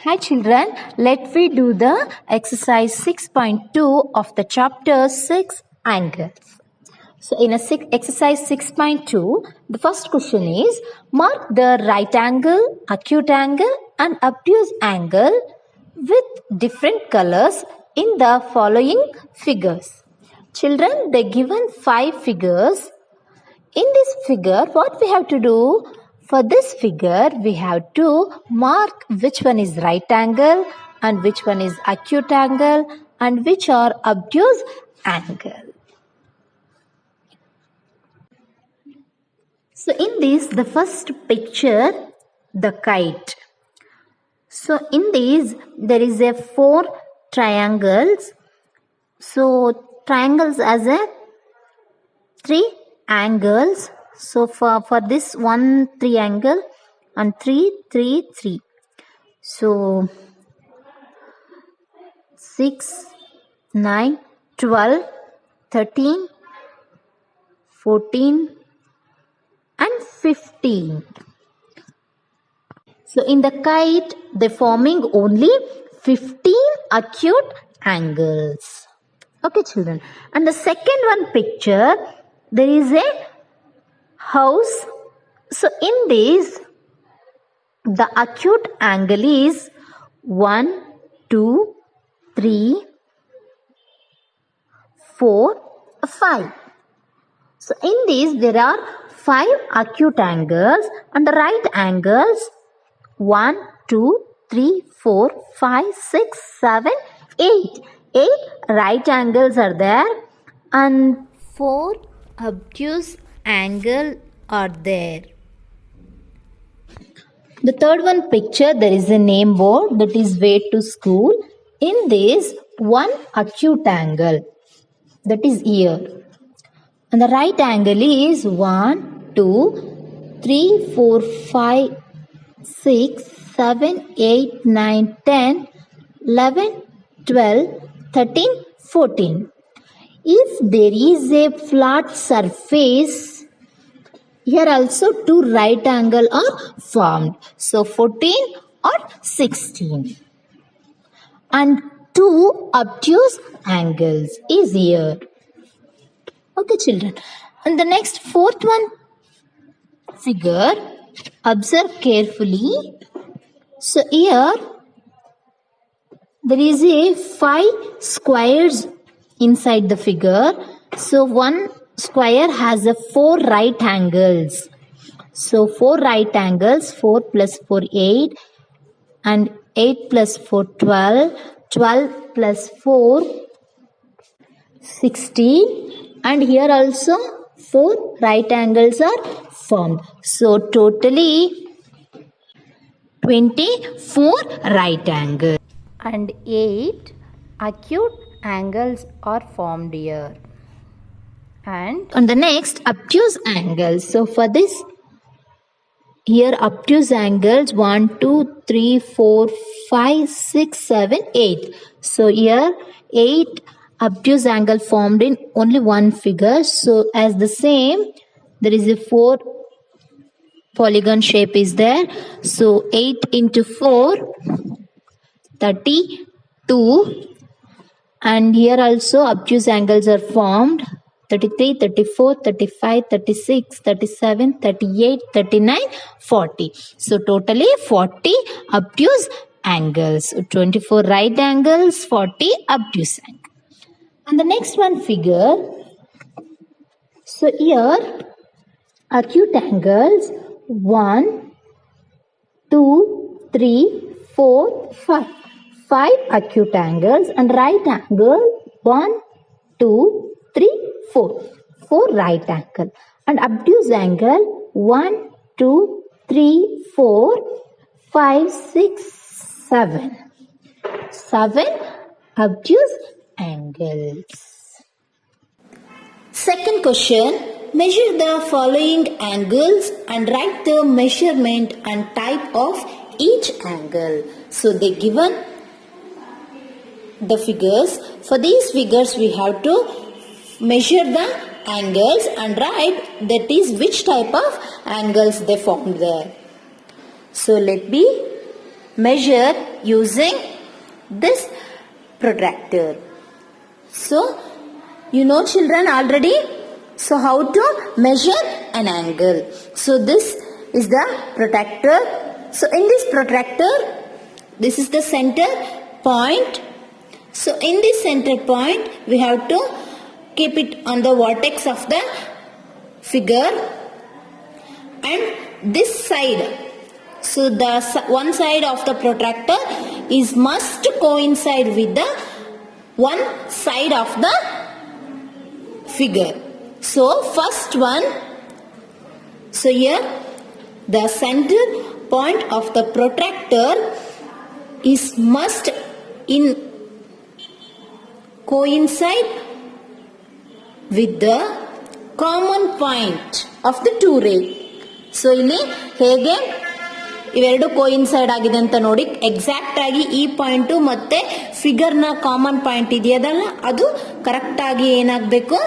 Hi children, let we do the exercise 6.2 of the chapter 6 angles. So in exercise 6.2, the first question is mark the right angle, acute angle and obtuse angle with different colors in the following figures. Children, they given 5 figures. In this figure, what we have to do? For this figure, we have to mark which one is right angle and which one is acute angle and which are obtuse angle. So in this, the first picture, the kite. So in these, there is a 4 triangles. So triangles as a 3 angles. So for this 1 triangle and 3, 3, 3. So 6, 9, 12, 13, 14 and 15. So in the kite, they forming only 15 acute angles. Okay children. And the second one picture, there is a house. So in this, the acute angle is 1, 2, 3, 4, 5. So in this, there are 5 acute angles and the right angles 1, 2, 3, 4, 5, 6, 7, 8. 8 right angles are there and 4 obtuse angle are there. The third one picture, there is a name board that is way to school. In this, 1 acute angle, that is here. And the right angle is 1, 2, 3, 4, 5, 6, 7, 8, 9, 10, 11, 12, 13, 14. If there is a flat surface, here also 2 right angle are formed. So 14 or 16. And 2 obtuse angles is here. Okay children. And the next 4th one figure, observe carefully. So here there is a 5 squares inside the figure. So one square has a 4 right angles. So 4 right angles, 4 plus 4, 8 and 8 plus 4, 12, 12 plus 4, 16 and here also 4 right angles are formed. So totally 24 right angles and 8 acute angles are formed here. And on the next, obtuse angles. So for this, here obtuse angles 1, 2, 3, 4, 5, 6, 7, 8. So here 8 obtuse angle formed in only one figure. So as the same, there is a 4 polygon shape is there. So 8 into 4, 32. And here also obtuse angles are formed. 33, 34, 35, 36, 37, 38, 39, 40. So totally 40 obtuse angles. 24 right angles, 40 obtuse angles. And the next one figure. So here acute angles 1, 2, 3, 4, 5. 5 acute angles and right angle 1, 2, 3, 4. 4 right angle and obtuse angle 1, 2, 3, 4, 5, 6, 7. 7 obtuse angles. Second question. Measure the following angles and write the measurement and type of each angle. So they given the figures. For these figures we have to measure the angles and write that is which type of angles they formed there. So let me measure using this protractor. So, you know children already, so how to measure an angle. So this is the protractor. So in this protractor, this is the center point. So in this center point, we have to keep it on the vertex of the figure, and this side, so the one side of the protractor is must coincide with the one side of the figure. So first one, so here the center point of the protractor is must in coincide with the common point of the two ray. So ಇಲ್ಲಿ ಹೇಗೆ ಇವೆರಡು coincide ಆಗಿದೆ ಅಂತ ನೋಡಿ, exact ಆಗಿ ಈ point ಮತ್ತೆ figure ನ ಕಾಮನ್ ಪಾಯಿಂಟ್ ಇದೆಯದಲ್ಲ, ಅದು ಕರೆಕ್ಟ್ ಆಗಿ ಏನಾಗಬೇಕು,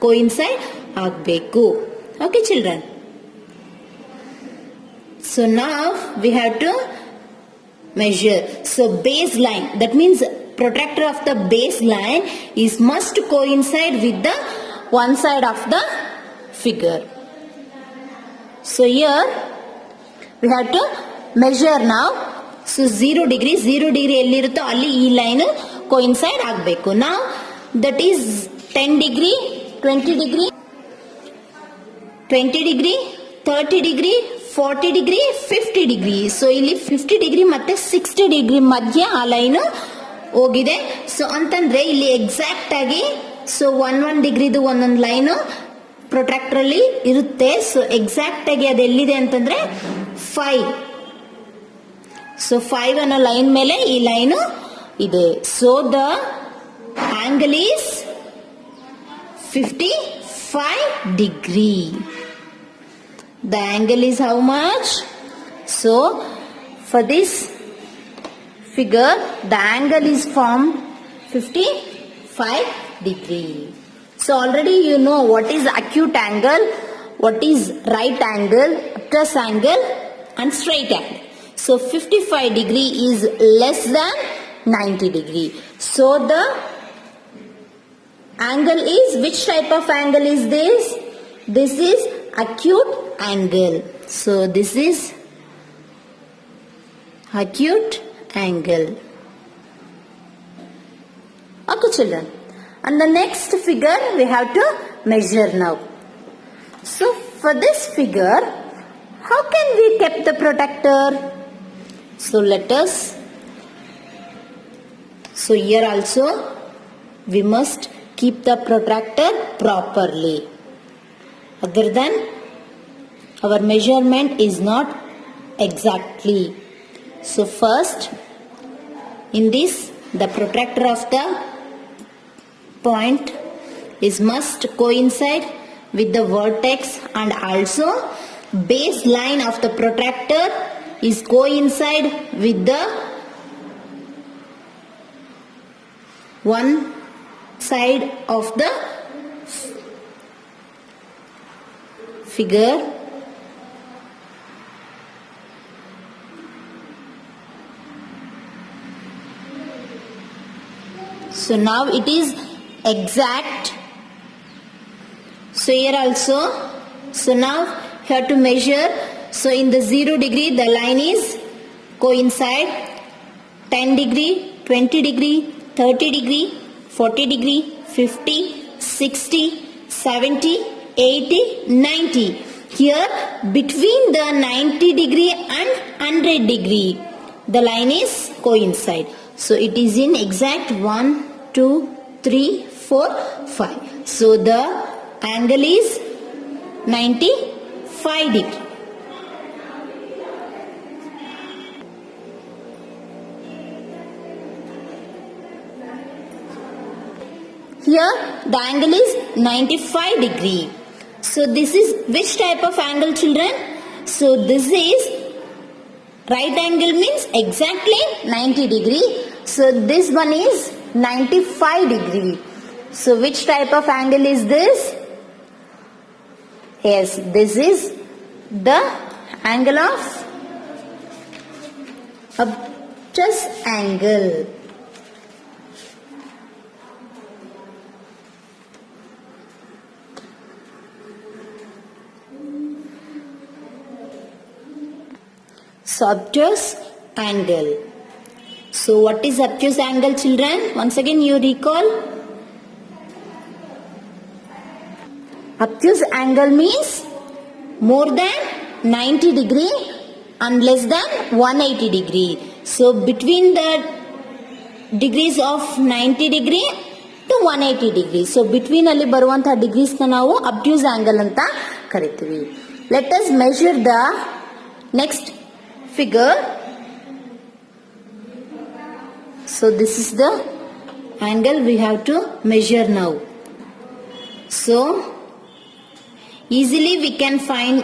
ಕೋಇನ್ಸೈಡ್ ಆಗಬೇಕು. Okay children. ಸೊ ನಾವ್ we have to measure. So baseline, that means protractor of the baseline is must coincide with the one side of the figure. So here we have to measure now. So 0 degree ಎಲ್ಲಿರುತ್ತೋ ಅಲ್ಲಿ ಈ line coincide ಆಗಬೇಕು. Now that is 10 degree, 20 degree, 20 degree, 30 degree, 40 degree, 50 degree. So ಇಲ್ಲಿ 50 degree ಮತ್ತೆ 60 degree ಮಧ್ಯೆ ಆ line ಹೋಗಿದೆ. So ಅಂತಂದ್ರೆ ಇಲ್ಲಿ ಎಕ್ಸಾಕ್ಟ್ ಆಗಿ ಸೊ ಒನ್ ಡಿಗ್ರಿದು ಒಂದೊಂದು ಲೈನ್ ಪ್ರೊಟ್ರಾಕ್ಟರ್ ಅಲ್ಲಿ ಇರುತ್ತೆ. ಸೊ ಎಕ್ಸಾಕ್ಟ್ ಆಗಿ ಅದು ಎಲ್ಲಿದೆ ಅಂತಂದ್ರೆ 5. ಸೊ 5 ಅನ್ನೋ ಲೈನ್ ಮೇಲೆ ಈ ಲೈನ್ ಇದೆ. So the angle is 55 degree. The angle is how much? So for this figure the angle is formed 55 degree. So already you know what is acute angle, what is right angle, obtuse angle and straight angle. So 55 degree is less than 90 degree. So the angle is, which type of angle is this? This is acute angle. So this is acute angle. Okay children, and the next figure we have to measure now. So for this figure, how can we keep the protractor? So let us, so here also we must keep the protractor properly. Other than our measurement is not exactly. So first in this the protractor of the point is must coincide with the vertex, and also base line of the protractor is coincide with the one side of the figure. So now it is exact. So here also, so now you have to measure. So in the 0 degree the line is coincide, 10 degree, 20 degree, 30 degree, 40 degree, 50, 60, 70, 80, 90. Here between the 90 degree and 100 degree the line is coincide. So it is in exact 1, 2, 3, 4, 5. So the angle is 95 degree. Here the angle is 95 degree. So this is which type of angle children? So this is right angle, means exactly 90 degree. So this one is 95 degree. So which type of angle is this? Yes, this is the angle of obtuse angle. So obtuse angle. So what is obtuse angle, children? Once again you recall. Obtuse angle means more than 90 degree and less than 180 degree. So between the degrees of 90 degree to 180 degree. So between ಅಲ್ಲಿ ಬರುವಂತಹ degrees ನ ನಾವು obtuse angle ಅಂತ ಕರಿತೀವಿ. Let us measure the next figure. So this is the angle we have to measure now. So easily we can find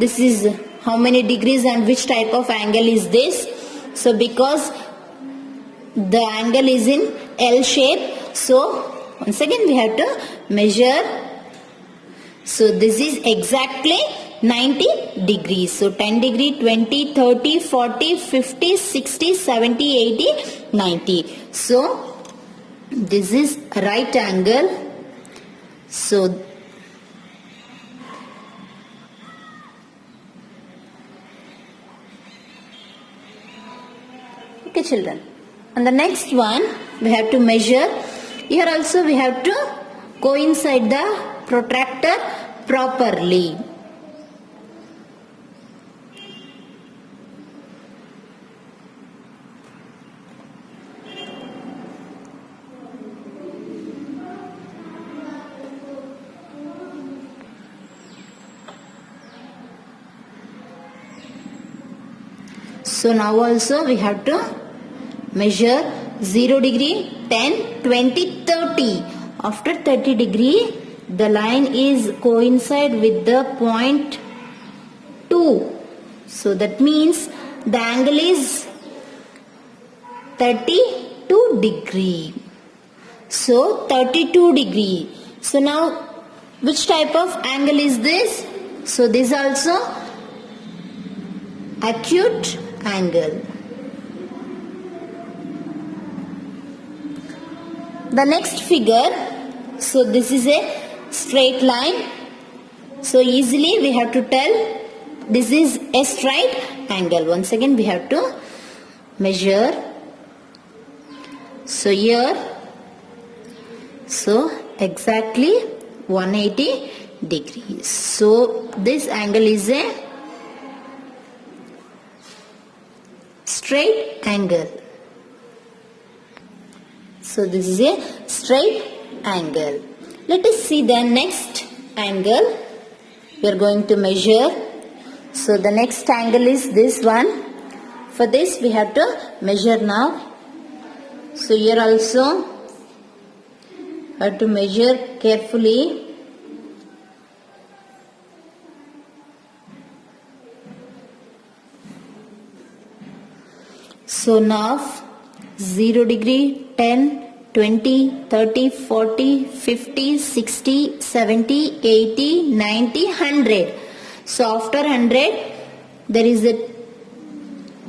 this is how many degrees and which type of angle is this. So because the angle is in L shape, so once again we have to measure. So this is exactly 90 degrees. So 10 degree, 20, 30, 40, 50, 60, 70, 80, 90. So this is right angle. So okay children, and the next one we have to measure. Here also we have to coincide the protractor properly. So now also we have to measure 0 degree, 10, 20, 30. After 30 degree, the line is coincide with the point 2. So that means the angle is 32 degree. So 32 degree. So now which type of angle is this? So this also acute angle. The next figure, so this is a straight line. So easily we have to tell this is a straight angle. Once again we have to measure. So here, so exactly 180 degrees. So this angle is a straight angle. So this is a straight angle. Let us see the next angle we are going to measure. So the next angle is this one. For this we have to measure now. So here also have to measure carefully. So now 0 degree, 10, 20, 30, 40, 50, 60, 70, 80, 90, 100. So after 100 there is a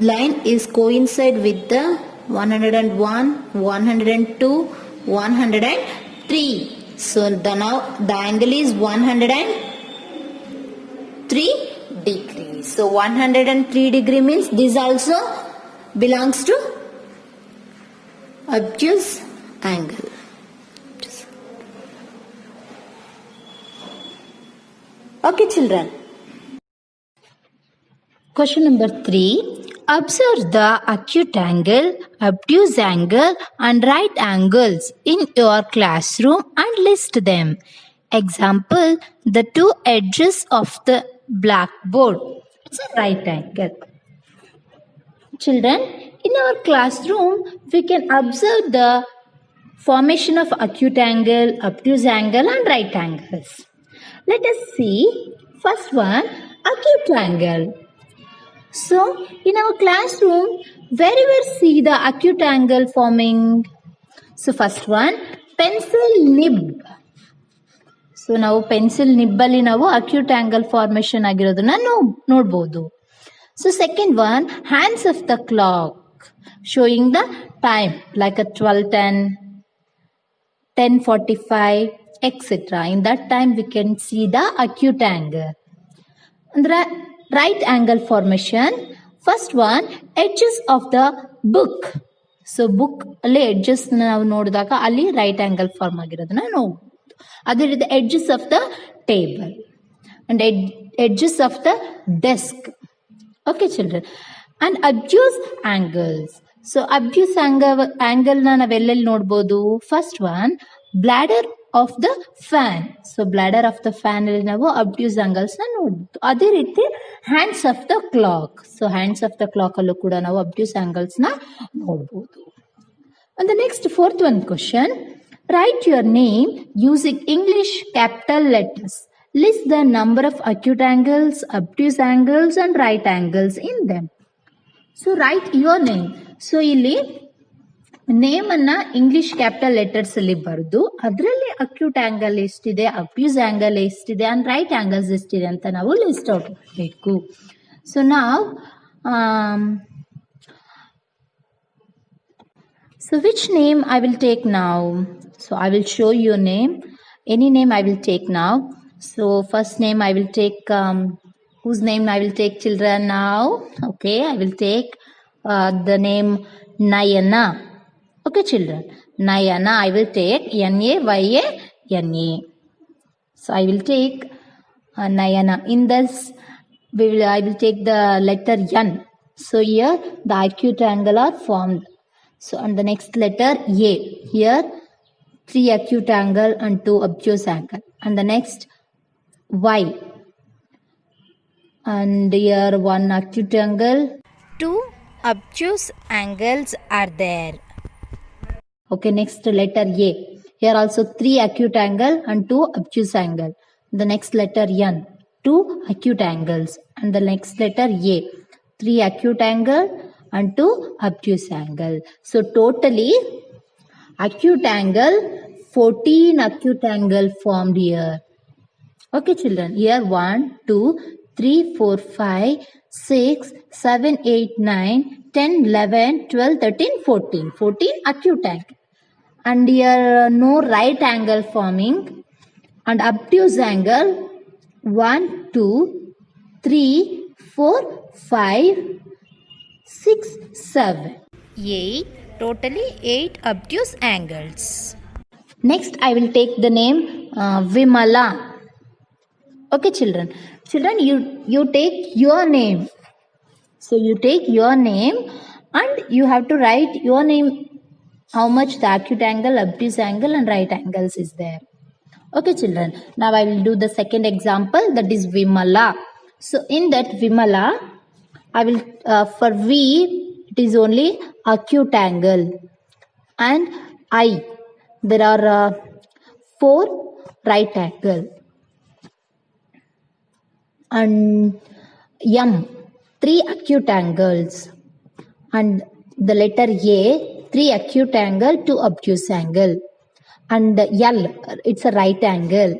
line is coincide with the 101, 102, 103. So now the angle is 103 degrees. So 103 degree means this also belongs to obtuse angle. Okay children. Question number 3. Observe the acute angle, obtuse angle and right angles in your classroom and list them. Example, the two edges of the blackboard. It's a right angle. Children, in our classroom, we can observe the formation of acute angle, obtuse angle and right angles. Let us see first one, acute angle. So, in our classroom, wherever see the acute angle forming. So, first one, pencil nib. So, ನಾವು pencil nib ಅಲ್ಲಿ ನಾವು acute angle formation ಆಗಿರೋದನ್ನ ನೋಡಬಹುದು. So, second one, hands of the clock. showing the time like a 12:10, 10:45, etc. In that time we can see the acute angle. And the right angle formation, first one, edges of the book. So book ಅಲ್ಲಿ edges ನಾವು ನೋಡಿದಾಗ ಅಲ್ಲಿ right angle form ಆಗಿರೋದನ್ನ ನೋಡ್ಬೋದು. ಅದೇ ರೀತಿ edges of the table and edges of the desk. Okay children. And obtuse angles. So obtuse ಆಂಗಲ್ನ ನಾವೆಲ್ಲೆಲ್ಲಿ ನೋಡ್ಬೋದು? First one, blade of the fan. So blade of the fan ಅಲ್ಲಿ ನಾವು ಅಬ್ಯೂಸ್ ಆಂಗಲ್ಸ್ ನ ನೋಡ್ಬೋದು. ಅದೇ ರೀತಿ hands of the clock. So hands of the clock ಅಲ್ಲೂ ಕೂಡ ನಾವು ಅಬ್ಯೂಸ್ ಆಂಗಲ್ಸ್ ನ ನೋಡ್ಬೋದು. And the next fourth one question, write your name using English capital letters. List the number of acute angles, obtuse angles and right angles in them. So write your name. So ಇಲ್ಲಿ name ಅನ್ನ English capital letters ಅಲ್ಲಿ ಬರೆದು ಅದರಲ್ಲಿ acute angle ಎಷ್ಟಿದೆ, abuse angle ಎಷ್ಟಿದೆ and write angles ಎಷ್ಟಿದೆ ಅಂತ ನಾವು ಲಿಸ್ಟ್ ಔಟ್ ಮಾಡಬೇಕು. ಸೊ ನಾವು so which name I will take now? So I will show you a name. Any name I will take now. So first name I will take, whose name I will take, children, now? Okay, I will take the name Nayana. Okay children, Nayana I will take, Nayana. So I will take Nayana. In this I will take the letter N. So here the acute angle are formed. So on the next letter A, here 3 acute angle and 2 obtuse angle. And the next Y, and here 1 acute angle, 2 obtuse angles are there. Okay, next letter A, here also 3 acute angle and 2 obtuse angle. The next letter N, 2 acute angles. And the next letter A, 3 acute angle and 2 obtuse angle. So totally acute angle, 14 acute angle formed here. Okay children, here 1, 2, 3, 4, 5, 6, 7, 8, 9, 10, 11, 12, 13, 14. 14 acute angle. And here no right angle forming. And obtuse angle 1, 2, 3, 4, 5, 6, 7, 8, totally 8 obtuse angles. Next I will take the name Vimala. Okay children, you take your name. So you take your name and you have to write your name, how much the acute angle, obtuse angle and right angles is there. Okay children, now I will do the second example, that is Vimala. So in that Vimala, I will for V it is only acute angle, and I there are 4 right angle, and M 3 acute angles, and the letter A 3 acute angle, 2 obtuse angle, and L it's a right angle,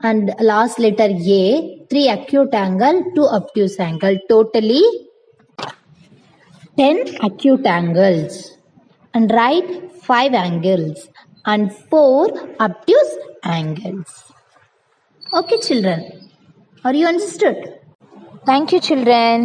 and last letter A 3 acute angle, 2 obtuse angle, totally 10 acute angles, and write 5 angles and 4 obtuse angles. Okay children, are you understood? Thank you children.